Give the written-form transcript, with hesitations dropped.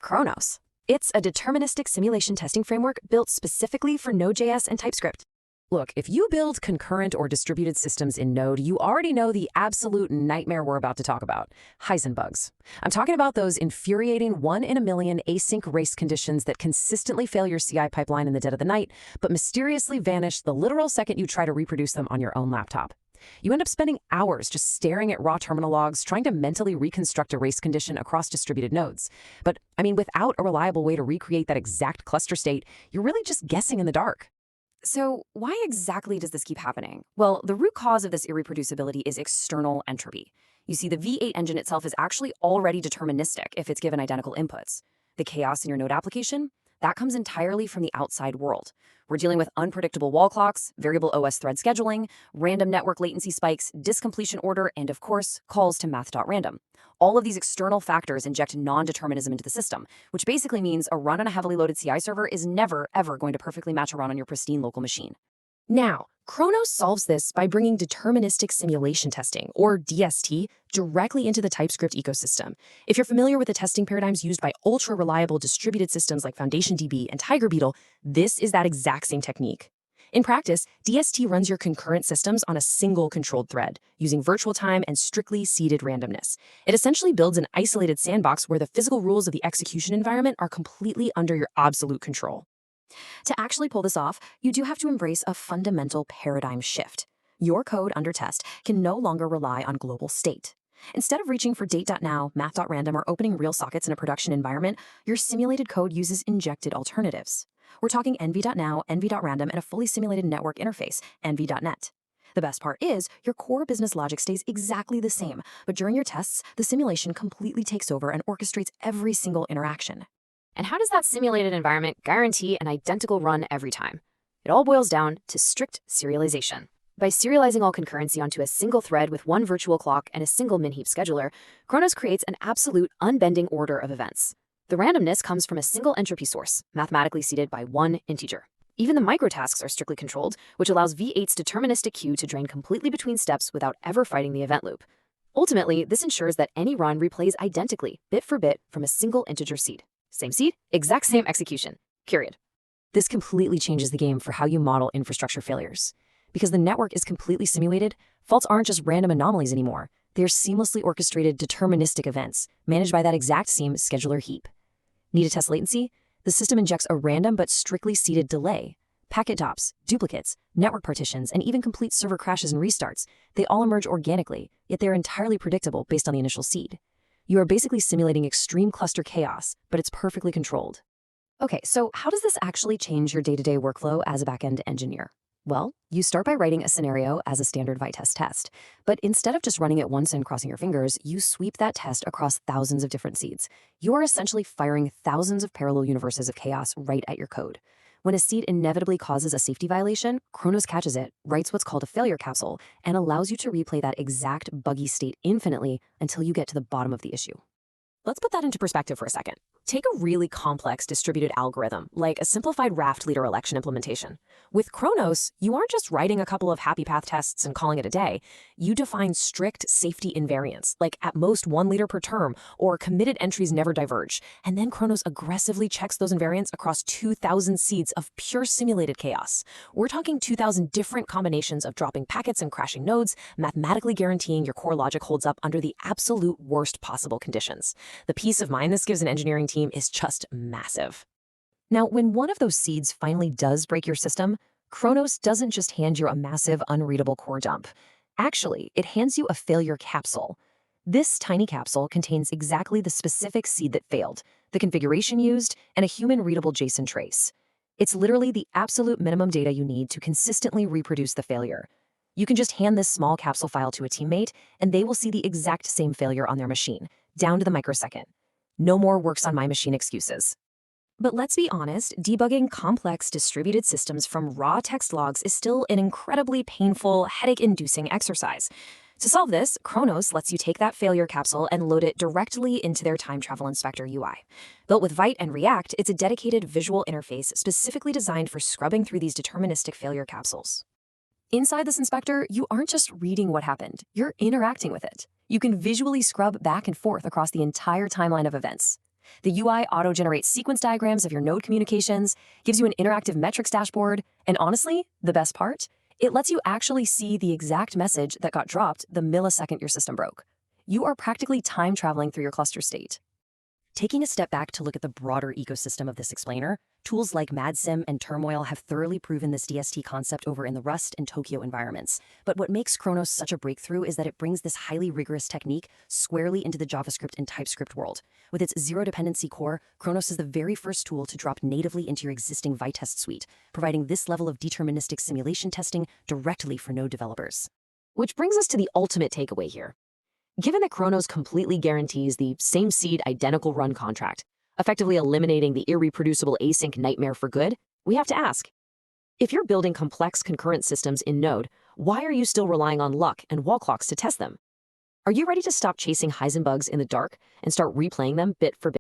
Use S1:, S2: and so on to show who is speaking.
S1: Chronos. It's a deterministic simulation testing framework built specifically for Node.js and TypeScript. Look, if you build concurrent or distributed systems in Node, you already know the absolute nightmare we're about to talk about, Heisenbugs. I'm talking about those infuriating 1 in a million async race conditions that consistently fail your CI pipeline in the dead of the night, but mysteriously vanish the literal second you try to reproduce them on your own laptop. You end up spending hours just staring at raw terminal logs, trying to mentally reconstruct a race condition across distributed nodes. But, without a reliable way to recreate that exact cluster state, you're really just guessing in the dark. So why exactly does this keep happening? Well, the root cause of this irreproducibility is external entropy. You see, the V8 engine itself is actually already deterministic if it's given identical inputs. The chaos in your Node application, that comes entirely from the outside world. We're dealing with unpredictable wall clocks, variable OS thread scheduling, random network latency spikes, discompletion order, and of course, calls to math.random. All of these external factors inject non-determinism into the system, which basically means a run on a heavily loaded CI server is never, ever going to perfectly match a run on your pristine local machine. Now, Chronos solves this by bringing deterministic simulation testing, or DST, directly into the TypeScript ecosystem. If you're familiar with the testing paradigms used by ultra-reliable distributed systems like FoundationDB and TigerBeetle, this is that exact same technique. In practice, DST runs your concurrent systems on a single controlled thread, using virtual time and strictly seeded randomness. It essentially builds an isolated sandbox where the physical rules of the execution environment are completely under your absolute control. To actually pull this off, you do have to embrace a fundamental paradigm shift. Your code under test can no longer rely on global state. Instead of reaching for date.now, math.random, or opening real sockets in a production environment, your simulated code uses injected alternatives. We're talking nv.now, nv.random, and a fully simulated network interface, nv.net. The best part is, your core business logic stays exactly the same, but during your tests, the simulation completely takes over and orchestrates every single interaction. And how does that simulated environment guarantee an identical run every time? It all boils down to strict serialization. By serializing all concurrency onto a single thread with one virtual clock and a single min-heap scheduler, Chronos creates an absolute unbending order of events. The randomness comes from a single entropy source, mathematically seeded by one integer. Even the microtasks are strictly controlled, which allows V8's deterministic queue to drain completely between steps without ever fighting the event loop. Ultimately, this ensures that any run replays identically, bit for bit, from a single integer seed. Same seed, exact same execution, period. This completely changes the game for how you model infrastructure failures. Because the network is completely simulated, faults aren't just random anomalies anymore. They are seamlessly orchestrated deterministic events, managed by that exact same scheduler heap. Need to test latency? The system injects a random but strictly seeded delay. Packet drops, duplicates, network partitions, and even complete server crashes and restarts, they all emerge organically, yet they are entirely predictable based on the initial seed. You are basically simulating extreme cluster chaos, but it's perfectly controlled. Okay, so how does this actually change your day-to-day workflow as a backend engineer? Well, you start by writing a scenario as a standard Vitess test. But instead of just running it once and crossing your fingers, you sweep that test across thousands of different seeds. You are essentially firing thousands of parallel universes of chaos right at your code. When a seed inevitably causes a safety violation, Chronos catches it, writes what's called a failure capsule, and allows you to replay that exact buggy state infinitely until you get to the bottom of the issue. Let's put that into perspective for a second. Take a really complex distributed algorithm, like a simplified raft leader election implementation. With Chronos, you aren't just writing a couple of happy path tests and calling it a day. You define strict safety invariants, like at most 1 liter per term, or committed entries never diverge. And then Chronos aggressively checks those invariants across 2,000 seeds of pure simulated chaos. We're talking 2,000 different combinations of dropping packets and crashing nodes, mathematically guaranteeing your core logic holds up under the absolute worst possible conditions. The peace of mind this gives an engineering team is just massive. Now, when one of those seeds finally does break your system, Chronos doesn't just hand you a massive, unreadable core dump. Actually, it hands you a failure capsule. This tiny capsule contains exactly the specific seed that failed, the configuration used, and a human-readable JSON trace. It's literally the absolute minimum data you need to consistently reproduce the failure. You can just hand this small capsule file to a teammate, and they will see the exact same failure on their machine, down to the microsecond. No more works on my machine excuses. But let's be honest, debugging complex distributed systems from raw text logs is still an incredibly painful, headache-inducing exercise. To solve this, Chronos lets you take that failure capsule and load it directly into their time travel inspector UI. Built with Vite and React, it's a dedicated visual interface specifically designed for scrubbing through these deterministic failure capsules. Inside this inspector, you aren't just reading what happened, you're interacting with it. You can visually scrub back and forth across the entire timeline of events. The UI auto-generates sequence diagrams of your node communications, gives you an interactive metrics dashboard, and honestly, the best part? It lets you actually see the exact message that got dropped the millisecond your system broke. You are practically time traveling through your cluster state. Taking a step back to look at the broader ecosystem of this explainer, tools like MadSim and Turmoil have thoroughly proven this DST concept over in the Rust and Tokyo environments. But what makes Chronos such a breakthrough is that it brings this highly rigorous technique squarely into the JavaScript and TypeScript world. With its zero-dependency core, Chronos is the very first tool to drop natively into your existing Vitest suite, providing this level of deterministic simulation testing directly for node developers. Which brings us to the ultimate takeaway here. Given that Chronos completely guarantees the same seed identical run contract, effectively eliminating the irreproducible async nightmare for good, we have to ask, if you're building complex concurrent systems in Node, why are you still relying on luck and wall clocks to test them? Are you ready to stop chasing Heisenbugs in the dark and start replaying them bit for bit?